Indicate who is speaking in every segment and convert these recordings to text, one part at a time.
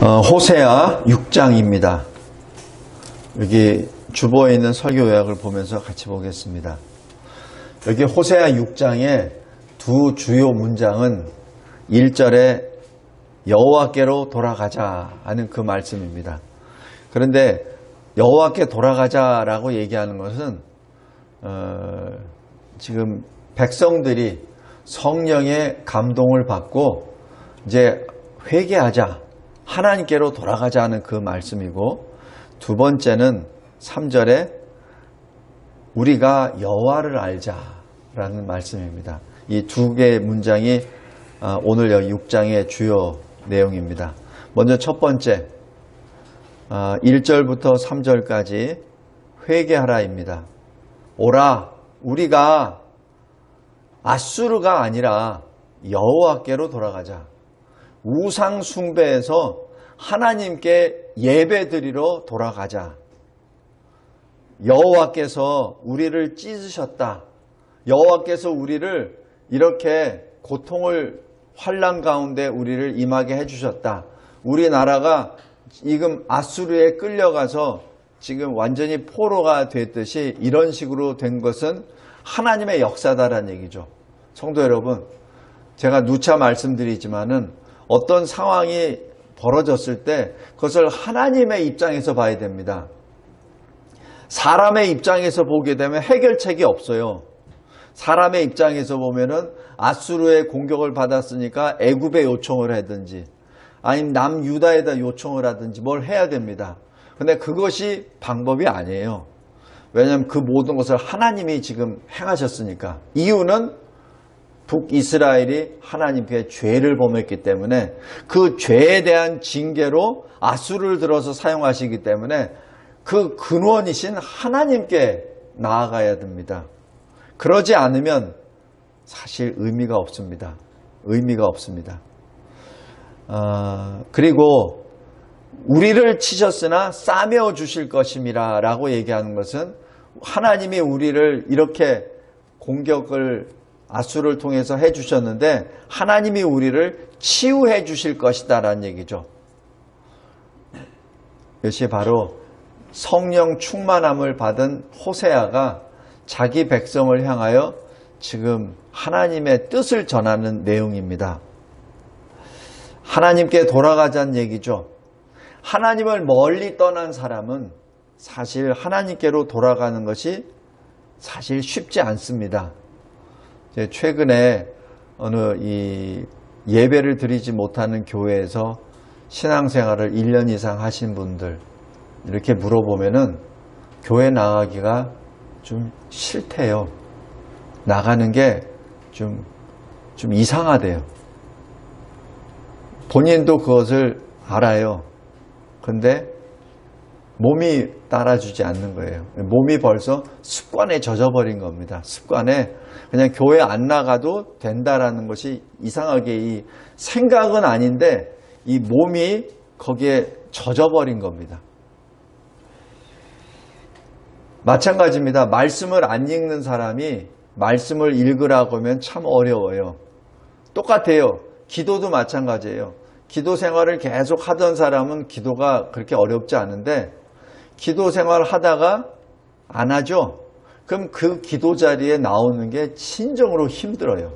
Speaker 1: 호세아 6장입니다. 여기 주보에 있는 설교 요약을 보면서 같이 보겠습니다. 여기 호세아 6장의 두 주요 문장은 1절에 여호와께로 돌아가자 하는 그 말씀입니다. 그런데 여호와께 돌아가자라고 얘기하는 것은 지금 백성들이 성령의 감동을 받고 이제 회개하자, 하나님께로 돌아가자 하는 그 말씀이고, 두 번째는 3절에 우리가 여호와를 알자라는 말씀입니다. 이 두 개의 문장이 오늘 여기 6장의 주요 내용입니다. 먼저 첫 번째 1절부터 3절까지 회개하라입니다. 오라, 우리가 아수르가 아니라 여호와께로 돌아가자. 우상 숭배에서 하나님께 예배드리러 돌아가자. 여호와께서 우리를 찢으셨다. 여호와께서 우리를 이렇게 고통을 환난 가운데 우리를 임하게 해주셨다. 우리나라가 지금 아수르에 끌려가서 지금 완전히 포로가 됐듯이 이런 식으로 된 것은 하나님의 역사다라는 얘기죠. 성도 여러분, 제가 누차 말씀드리지만은 어떤 상황이 벌어졌을 때 그것을 하나님의 입장에서 봐야 됩니다. 사람의 입장에서 보게 되면 해결책이 없어요. 사람의 입장에서 보면은 아수르의 공격을 받았으니까 애굽에 요청을 하든지 아니면 남유다에다 요청을 하든지 뭘 해야 됩니다. 근데 그것이 방법이 아니에요. 왜냐하면 그 모든 것을 하나님이 지금 행하셨으니까. 이유는 북이스라엘이 하나님께 죄를 범했기 때문에 그 죄에 대한 징계로 아수르를 들어서 사용하시기 때문에 그 근원이신 하나님께 나아가야 됩니다. 그러지 않으면 사실 의미가 없습니다. 의미가 없습니다. 그리고 우리를 치셨으나 싸매어 주실 것임이라 라고 얘기하는 것은 하나님이 우리를 이렇게 공격을 아수를 통해서 해주셨는데 하나님이 우리를 치유해 주실 것이다 라는 얘기죠. 이것이 바로 성령 충만함을 받은 호세아가 자기 백성을 향하여 지금 하나님의 뜻을 전하는 내용입니다. 하나님께 돌아가자는 얘기죠. 하나님을 멀리 떠난 사람은 사실 하나님께로 돌아가는 것이 사실 쉽지 않습니다. 최근에 어느 이 예배를 드리지 못하는 교회에서 신앙생활을 1년 이상 하신 분들 이렇게 물어보면은 교회 나가기가 좀 싫대요. 나가는 게 좀 이상하대요. 본인도 그것을 알아요. 근데 몸이 따라주지 않는 거예요. 몸이 벌써 습관에 젖어버린 겁니다. 습관에 그냥 교회 안 나가도 된다라는 것이 이상하게 이 생각은 아닌데 이 몸이 거기에 젖어버린 겁니다. 마찬가지입니다. 말씀을 안 읽는 사람이 말씀을 읽으라고 하면 참 어려워요. 똑같아요. 기도도 마찬가지예요. 기도 생활을 계속 하던 사람은 기도가 그렇게 어렵지 않은데 기도 생활 하다가 안 하죠? 그럼 그 기도 자리에 나오는 게 진정으로 힘들어요.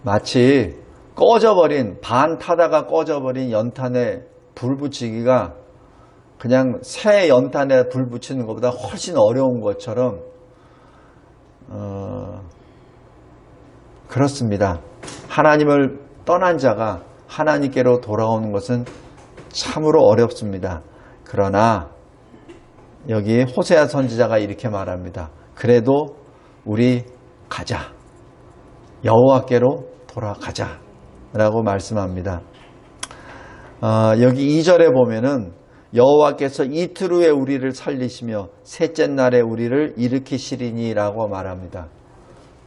Speaker 1: 마치 꺼져버린, 반 타다가 꺼져버린 연탄에 불 붙이기가 그냥 새 연탄에 불 붙이는 것보다 훨씬 어려운 것처럼 그렇습니다. 하나님을 떠난 자가 하나님께로 돌아오는 것은 참으로 어렵습니다. 그러나 여기 호세아 선지자가 이렇게 말합니다. 그래도 우리 가자. 여호와께로 돌아가자 라고 말씀합니다. 여기 2절에 보면은 여호와께서 이틀 후에 우리를 살리시며 셋째 날에 우리를 일으키시리니 라고 말합니다.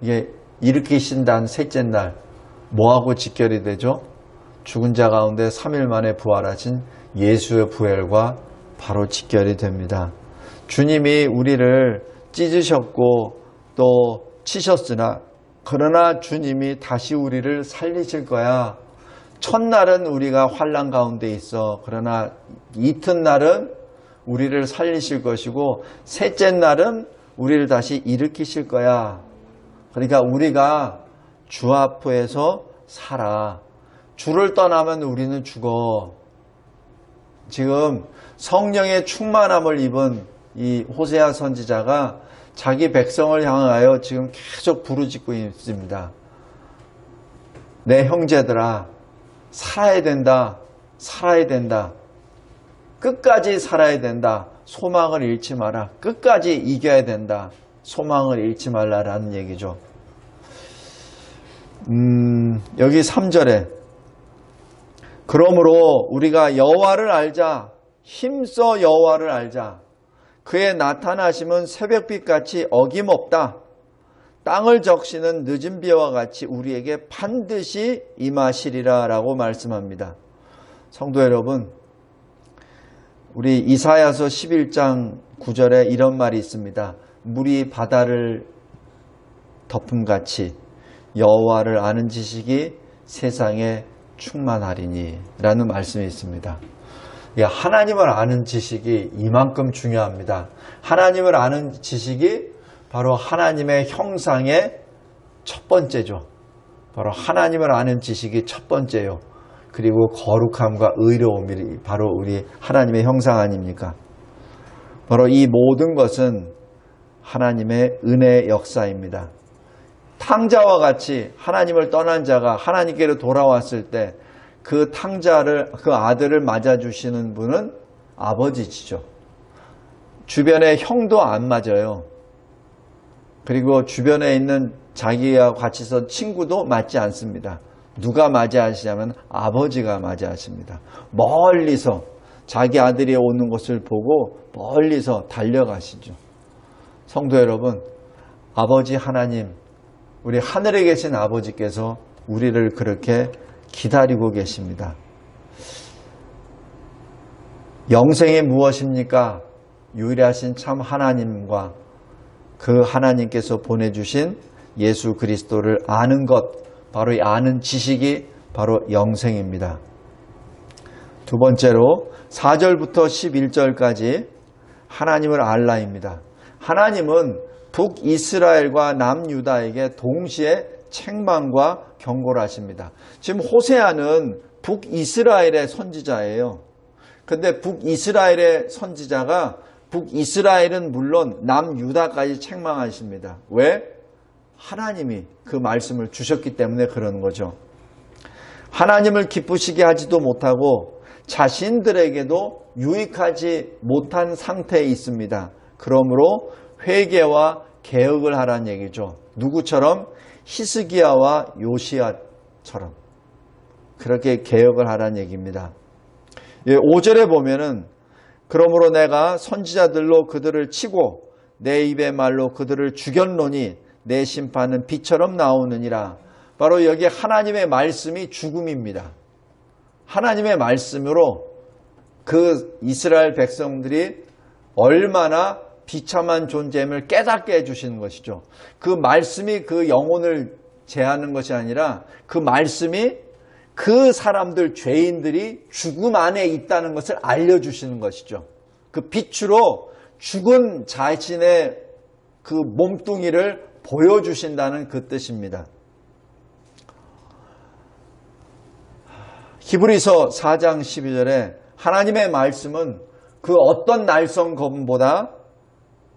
Speaker 1: 이게 일으키신다는 셋째 날 뭐하고 직결이 되죠? 죽은 자 가운데 3일 만에 부활하신 예수의 부활과 바로 직결이 됩니다. 주님이 우리를 찢으셨고 또 치셨으나 그러나 주님이 다시 우리를 살리실 거야. 첫날은 우리가 환난 가운데 있어. 그러나 이튿날은 우리를 살리실 것이고 셋째 날은 우리를 다시 일으키실 거야. 그러니까 우리가 주 앞에서 살아. 주를 떠나면 우리는 죽어. 지금 성령의 충만함을 입은 이 호세아 선지자가 자기 백성을 향하여 지금 계속 부르짖고 있습니다. 내 형제들아, 살아야 된다. 살아야 된다. 끝까지 살아야 된다. 소망을 잃지 마라. 끝까지 이겨야 된다. 소망을 잃지 말라라는 얘기죠. 여기 3절에 그러므로 우리가 여호와를 알자. 힘써 여호와를 알자. 그의 나타나심은 새벽빛같이 어김없다. 땅을 적시는 늦은 비와 같이 우리에게 반드시 임하시리라 라고 말씀합니다. 성도 여러분, 우리 이사야서 11장 9절에 이런 말이 있습니다. 물이 바다를 덮음같이 여호와를 아는 지식이 세상에 충만하리니 라는 말씀이 있습니다. 하나님을 아는 지식이 이만큼 중요합니다. 하나님을 아는 지식이 바로 하나님의 형상의 첫 번째죠. 바로 하나님을 아는 지식이 첫 번째요. 그리고 거룩함과 의로움이 바로 우리 하나님의 형상 아닙니까? 바로 이 모든 것은 하나님의 은혜의 역사입니다. 탕자와 같이 하나님을 떠난 자가 하나님께로 돌아왔을 때 그 탕자를, 그 아들을 맞아주시는 분은 아버지시죠. 주변에 형도 안 맞아요. 그리고 주변에 있는 자기와 같이 선 친구도 맞지 않습니다. 누가 맞이하시냐면 아버지가 맞이하십니다. 멀리서 자기 아들이 오는 것을 보고 멀리서 달려가시죠. 성도 여러분, 아버지 하나님, 우리 하늘에 계신 아버지께서 우리를 그렇게 기다리고 계십니다. 영생이 무엇입니까? 유일하신 참 하나님과 그 하나님께서 보내주신 예수 그리스도를 아는 것, 바로 이 아는 지식이 바로 영생입니다. 두 번째로 4절부터 11절까지 하나님을 알라입니다. 하나님은 북이스라엘과 남유다에게 동시에 책망과 경고를 하십니다. 지금 호세아는 북이스라엘의 선지자예요. 그런데 북이스라엘의 선지자가 북이스라엘은 물론 남유다까지 책망하십니다. 왜? 하나님이 그 말씀을 주셨기 때문에 그러는 거죠. 하나님을 기쁘시게 하지도 못하고 자신들에게도 유익하지 못한 상태에 있습니다. 그러므로 회개와 개혁을 하라는 얘기죠. 누구처럼? 히스기야와 요시야처럼 그렇게 개혁을 하라는 얘기입니다. 5절에 보면은 그러므로 내가 선지자들로 그들을 치고 내 입의 말로 그들을 죽였노니 내 심판은 비처럼 나오느니라. 바로 여기 하나님의 말씀이 죽음입니다. 하나님의 말씀으로 그 이스라엘 백성들이 얼마나 비참한 존재임을 깨닫게 해주시는 것이죠. 그 말씀이 그 영혼을 제하는 것이 아니라 그 말씀이 그 사람들, 죄인들이 죽음 안에 있다는 것을 알려주시는 것이죠. 그 빛으로 죽은 자신의 그 몸뚱이를 보여주신다는 그 뜻입니다. 히브리서 4장 12절에 하나님의 말씀은 그 어떤 날선 검보다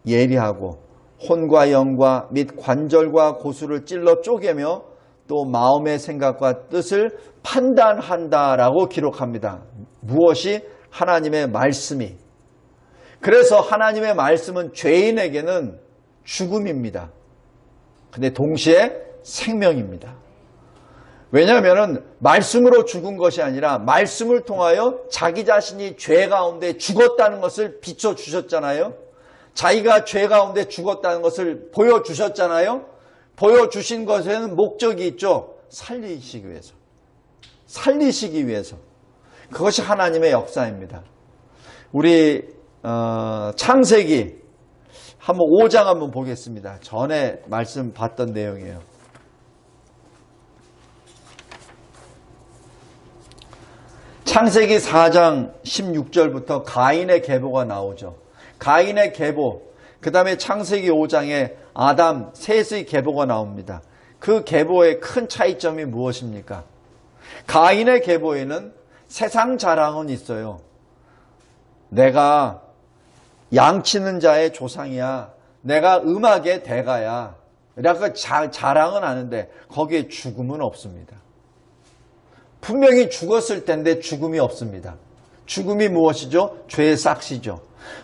Speaker 1: 예리하고 혼과 영과 및 관절과 고수를 찔러 쪼개며 또 마음의 생각과 뜻을 판단한다라고 기록합니다. 무엇이? 하나님의 말씀이. 그래서 하나님의 말씀은 죄인에게는 죽음입니다. 근데 동시에 생명입니다. 왜냐하면 말씀으로 죽은 것이 아니라 말씀을 통하여 자기 자신이 죄 가운데 죽었다는 것을 비춰주셨잖아요. 자기가 죄 가운데 죽었다는 것을 보여주셨잖아요. 보여주신 것에는 목적이 있죠. 살리시기 위해서. 살리시기 위해서. 그것이 하나님의 역사입니다. 우리 창세기 한번 5장 한번 보겠습니다. 전에 말씀 봤던 내용이에요. 창세기 4장 16절부터 가인의 계보가 나오죠. 가인의 계보, 그 다음에 창세기 5장에 아담, 셋의 계보가 나옵니다. 그 계보의 큰 차이점이 무엇입니까? 가인의 계보에는 세상 자랑은 있어요. 내가 양치는 자의 조상이야. 내가 음악의 대가야. 이렇게 자랑은 하는데 거기에 죽음은 없습니다. 분명히 죽었을 텐데 죽음이 없습니다. 죽음이 무엇이죠? 죄의 싹시죠.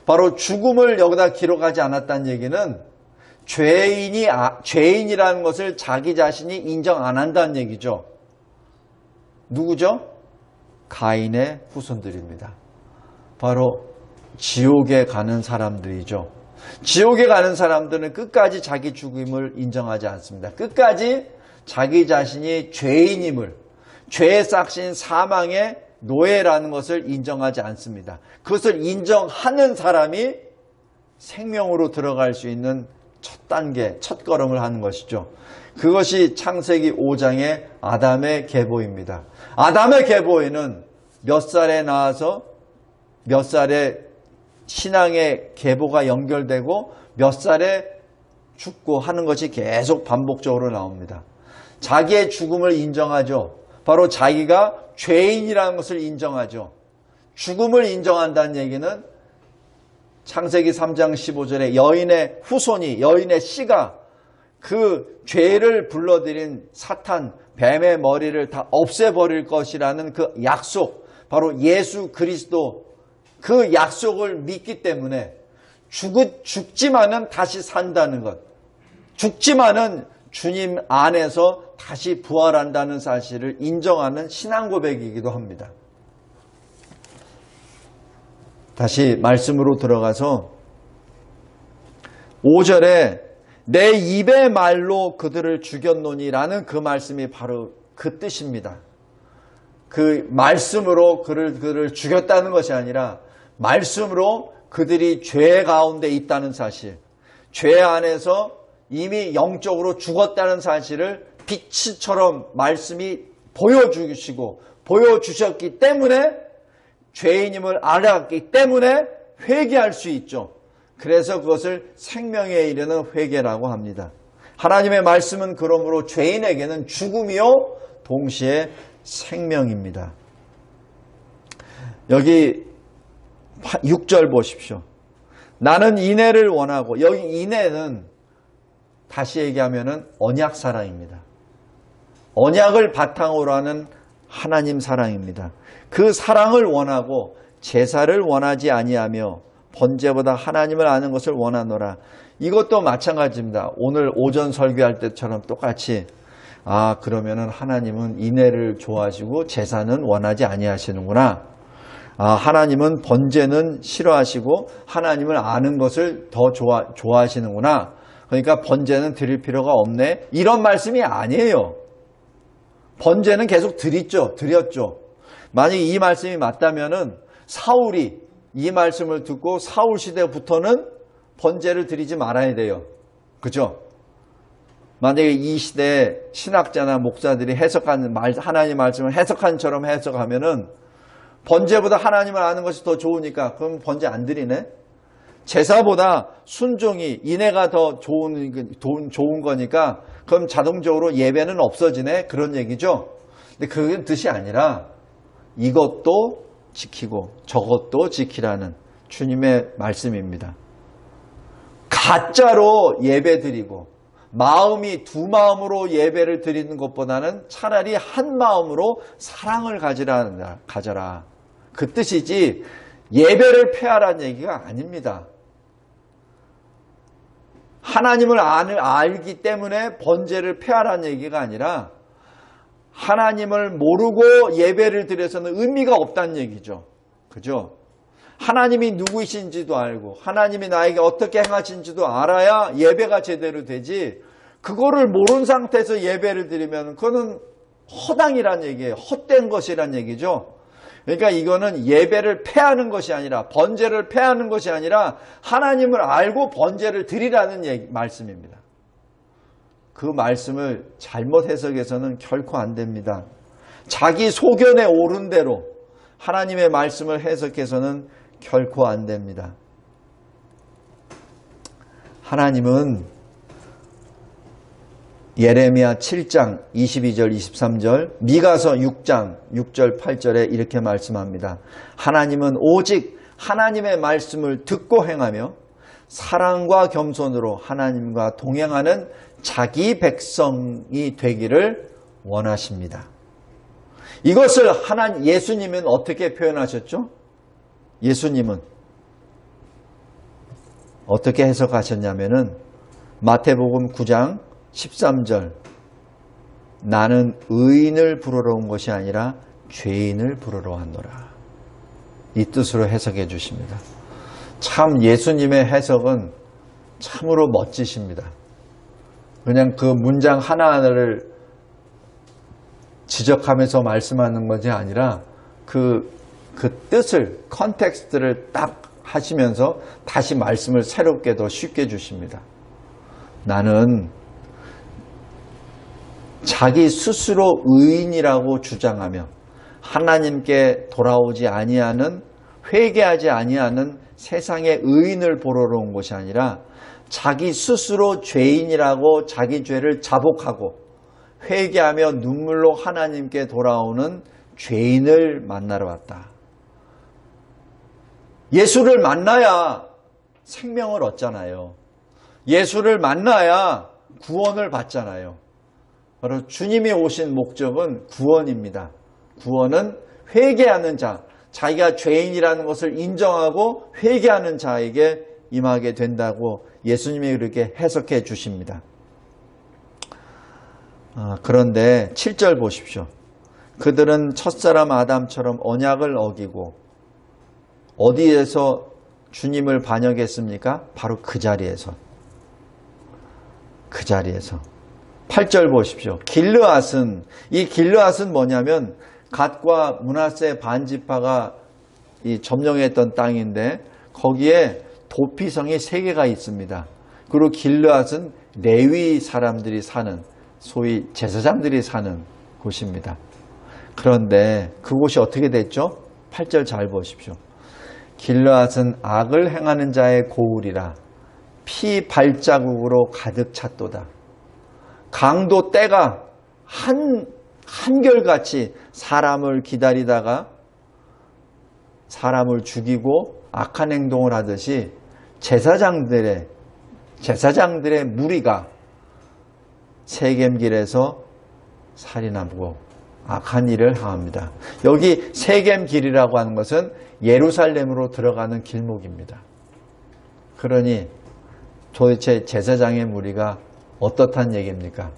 Speaker 1: 바로 죽음을 여기다 기록하지 않았다는 얘기는 죄인이라는 것을 자기 자신이 인정 안 한다는 얘기죠. 누구죠? 가인의 후손들입니다. 바로 지옥에 가는 사람들이죠. 지옥에 가는 사람들은 끝까지 자기 죽음을 인정하지 않습니다. 끝까지 자기 자신이 죄인임을, 죄의 싹신 사망의 노예라는 것을 인정하지 않습니다. 그것을 인정하는 사람이 생명으로 들어갈 수 있는 첫 단계, 첫 걸음을 하는 것이죠. 그것이 창세기 5장의 아담의 계보입니다. 아담의 계보에는 몇 살에 나와서 몇 살에 신앙의 계보가 연결되고 몇 살에 죽고 하는 것이 계속 반복적으로 나옵니다. 자기의 죽음을 인정하죠. 바로 자기가 죄인이라는 것을 인정하죠. 죽음을 인정한다는 얘기는 창세기 3장 15절에 여인의 후손이, 여인의 씨가 그 죄를 불러들인 사탄, 뱀의 머리를 다 없애버릴 것이라는 그 약속, 바로 예수 그리스도, 그 약속을 믿기 때문에 죽지만은 다시 산다는 것, 죽지만은 주님 안에서 다시 부활한다는 사실을 인정하는 신앙 고백이기도 합니다. 다시 말씀으로 들어가서 5절에 내 입의 말로 그들을 죽였노니라는 그 말씀이 바로 그 뜻입니다. 그 말씀으로 그를 죽였다는 것이 아니라 말씀으로 그들이 죄 가운데 있다는 사실, 죄 안에서 이미 영적으로 죽었다는 사실을 빛처럼 말씀이 보여주셨기 때문에 죄인임을 알았기 때문에 회개할 수 있죠. 그래서 그것을 생명에 이르는 회개라고 합니다. 하나님의 말씀은 그러므로 죄인에게는 죽음이요 동시에 생명입니다. 여기 6절 보십시오. 나는 인애를 원하고, 여기 인애는 다시 얘기하면 언약 사랑입니다. 언약을 바탕으로 하는 하나님 사랑입니다. 그 사랑을 원하고 제사를 원하지 아니하며 번제보다 하나님을 아는 것을 원하노라. 이것도 마찬가지입니다. 오늘 오전 설교할 때처럼 똑같이 그러면은 하나님은 인애를 좋아하시고 제사는 원하지 아니하시는구나. 하나님은 번제는 싫어하시고 하나님을 아는 것을 더 좋아하시는구나. 그러니까 번제는 드릴 필요가 없네. 이런 말씀이 아니에요. 번제는 계속 드렸죠. 만약에 이 말씀이 맞다면은 사울이 이 말씀을 듣고 사울 시대부터는 번제를 드리지 말아야 돼요. 그죠? 만약에 이 시대에 신학자나 목사들이 하나님의 말씀을 해석한처럼 해석하면은 번제보다 하나님을 아는 것이 더 좋으니까 그럼 번제 안 드리네? 제사보다 순종이, 인애가 더 좋은 거니까 그럼 자동적으로 예배는 없어지네? 그런 얘기죠. 근데 그런 뜻이 아니라 이것도 지키고 저것도 지키라는 주님의 말씀입니다. 가짜로 예배 드리고 마음이 두 마음으로 예배를 드리는 것보다는 차라리 한 마음으로 사랑을 가져라. 그 뜻이지 예배를 폐하라는 얘기가 아닙니다. 하나님을 알기 때문에 번제를 폐하라는 얘기가 아니라 하나님을 모르고 예배를 드려서는 의미가 없다는 얘기죠. 그죠? 하나님이 누구이신지도 알고 하나님이 나에게 어떻게 행하신지도 알아야 예배가 제대로 되지, 그거를 모르는 상태에서 예배를 드리면 그거는 허당이란 얘기예요. 헛된 것이란 얘기죠. 그러니까 이거는 예배를 폐하는 것이 아니라, 번제를 폐하는 것이 아니라 하나님을 알고 번제를 드리라는 말씀입니다. 그 말씀을 잘못 해석해서는 결코 안 됩니다. 자기 소견에 오른 대로 하나님의 말씀을 해석해서는 결코 안 됩니다. 하나님은 예레미야 7장 22절 23절, 미가서 6장 6절 8절에 이렇게 말씀합니다. 하나님은 오직 하나님의 말씀을 듣고 행하며 사랑과 겸손으로 하나님과 동행하는 자기 백성이 되기를 원하십니다. 이것을 예수님은 어떻게 표현하셨죠? 예수님은 어떻게 해석하셨냐면은 마태복음 9장 13절, 나는 의인을 부르러 온 것이 아니라 죄인을 부르러 왔노라. 이 뜻으로 해석해 주십니다. 참 예수님의 해석은 참으로 멋지십니다. 그냥 그 문장 하나하나를 지적하면서 말씀하는 것이 아니라 그 뜻을, 컨텍스트를 딱 하시면서 다시 말씀을 새롭게 더 쉽게 주십니다. 나는 자기 스스로 의인이라고 주장하며 하나님께 돌아오지 아니하는, 회개하지 아니하는 세상의 의인을 보러 온 것이 아니라 자기 스스로 죄인이라고 자기 죄를 자복하고 회개하며 눈물로 하나님께 돌아오는 죄인을 만나러 왔다. 예수를 만나야 생명을 얻잖아요. 예수를 만나야 구원을 받잖아요. 바로 주님이 오신 목적은 구원입니다. 구원은 회개하는 자, 자기가 죄인이라는 것을 인정하고 회개하는 자에게 임하게 된다고 예수님이 그렇게 해석해 주십니다. 그런데 7절 보십시오. 그들은 첫사람 아담처럼 언약을 어기고 어디에서 주님을 반역했습니까? 바로 그 자리에서. 8절 보십시오. 길르앗은, 이 길르앗은 뭐냐면 갓과 므낫세 반지파가 점령했던 땅인데 거기에 도피성이 3개가 있습니다. 그리고 길르앗은 레위 사람들이 사는, 소위 제사장들이 사는 곳입니다. 그런데 그곳이 어떻게 됐죠? 8절 잘 보십시오. 길르앗은 악을 행하는 자의 고울이라 피 발자국으로 가득 찼도다. 강도 때가 한결같이 사람을 기다리다가 사람을 죽이고 악한 행동을 하듯이 제사장들의 무리가 세겜길에서 살인하고 악한 일을 행합니다. 여기 세겜길이라고 하는 것은 예루살렘으로 들어가는 길목입니다. 그러니 도대체 제사장의 무리가 어떻단 얘기입니까?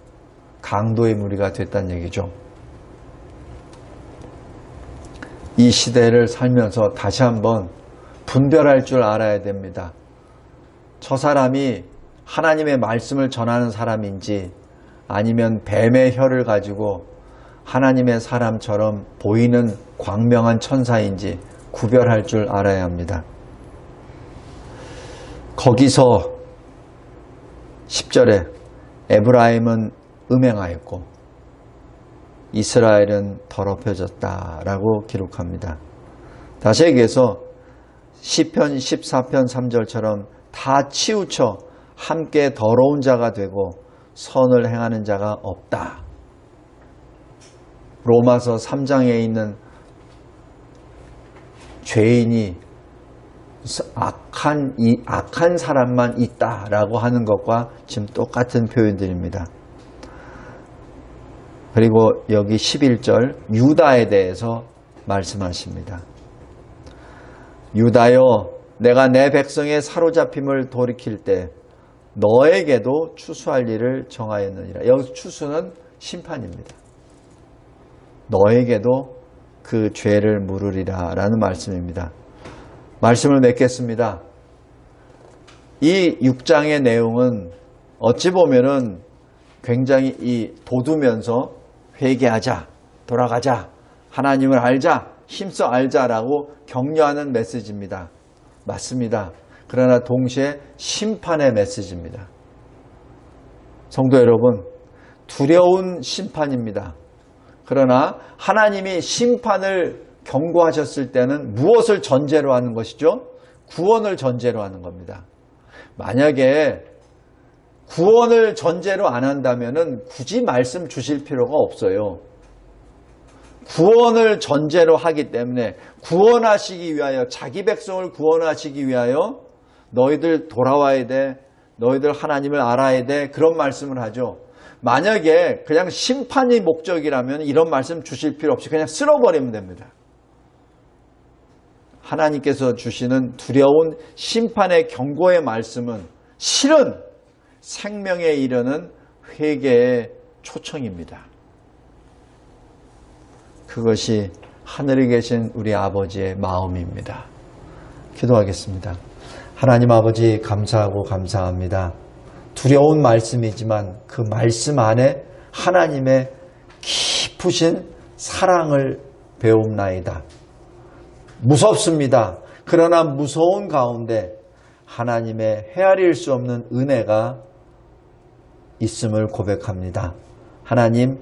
Speaker 1: 강도의 무리가 됐다는 얘기죠. 이 시대를 살면서 다시 한번 분별할 줄 알아야 됩니다. 저 사람이 하나님의 말씀을 전하는 사람인지 아니면 뱀의 혀를 가지고 하나님의 사람처럼 보이는 광명한 천사인지 구별할 줄 알아야 합니다. 거기서 10절에 에브라임은 음행하였고 이스라엘은 더럽혀졌다라고 기록합니다. 다시 얘기해서 시편 14편 3절처럼 다 치우쳐 함께 더러운 자가 되고 선을 행하는 자가 없다. 로마서 3장에 있는 죄인이 악한 사람만 있다라고 하는 것과 지금 똑같은 표현들입니다. 그리고 여기 11절 유다에 대해서 말씀하십니다. 유다여, 내가 내 백성의 사로잡힘을 돌이킬 때 너에게도 추수할 일을 정하였느니라. 여기서 추수는 심판입니다. 너에게도 그 죄를 물으리라 라는 말씀입니다. 말씀을 맺겠습니다. 이 6장의 내용은 어찌 보면은 굉장히 돋우면서 회개하자, 돌아가자, 하나님을 알자, 힘써 알자라고 격려하는 메시지입니다. 맞습니다. 그러나 동시에 심판의 메시지입니다. 성도 여러분, 두려운 심판입니다. 그러나 하나님이 심판을 경고하셨을 때는 무엇을 전제로 하는 것이죠? 구원을 전제로 하는 겁니다. 만약에 구원을 전제로 안 한다면은 굳이 말씀 주실 필요가 없어요. 구원을 전제로 하기 때문에 구원하시기 위하여, 자기 백성을 구원하시기 위하여 너희들 돌아와야 돼, 너희들 하나님을 알아야 돼, 그런 말씀을 하죠. 만약에 그냥 심판이 목적이라면 이런 말씀 주실 필요 없이 그냥 쓸어버리면 됩니다. 하나님께서 주시는 두려운 심판의 경고의 말씀은 실은 생명에 이르는 회개의 초청입니다. 그것이 하늘에 계신 우리 아버지의 마음입니다. 기도하겠습니다. 하나님 아버지, 감사하고 감사합니다. 두려운 말씀이지만 그 말씀 안에 하나님의 깊으신 사랑을 배움나이다. 무섭습니다. 그러나 무서운 가운데 하나님의 헤아릴 수 없는 은혜가 있음을 고백합니다. 하나님,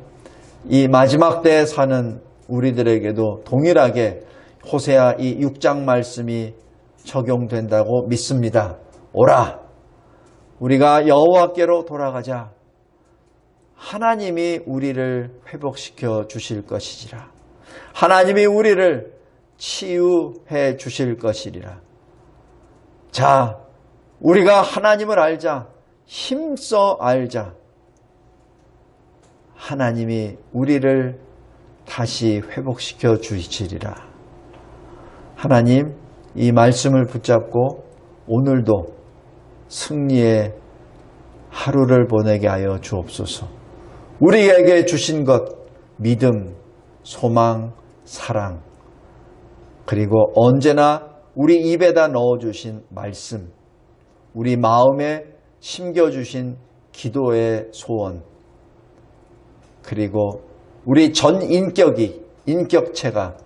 Speaker 1: 이 마지막 때에 사는 우리들에게도 동일하게 호세아 이 6장 말씀이 적용된다고 믿습니다. 오라, 우리가 여호와께로 돌아가자. 하나님이 우리를 회복시켜 주실 것이지라. 하나님이 우리를 치유해 주실 것이리라. 자, 우리가 하나님을 알자. 힘써 알자. 하나님이 우리를 다시 회복시켜 주시리라. 하나님, 이 말씀을 붙잡고 오늘도 승리의 하루를 보내게 하여 주옵소서. 우리에게 주신 것, 믿음, 소망, 사랑, 그리고 언제나 우리 입에다 넣어주신 말씀, 우리 마음에 심겨주신 기도의 소원, 그리고 우리 전 인격체가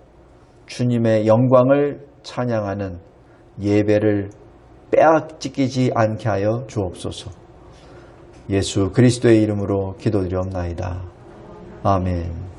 Speaker 1: 주님의 영광을 찬양하는 예배를 빼앗기지 않게 하여 주옵소서. 예수 그리스도의 이름으로 기도드리옵나이다. 아멘.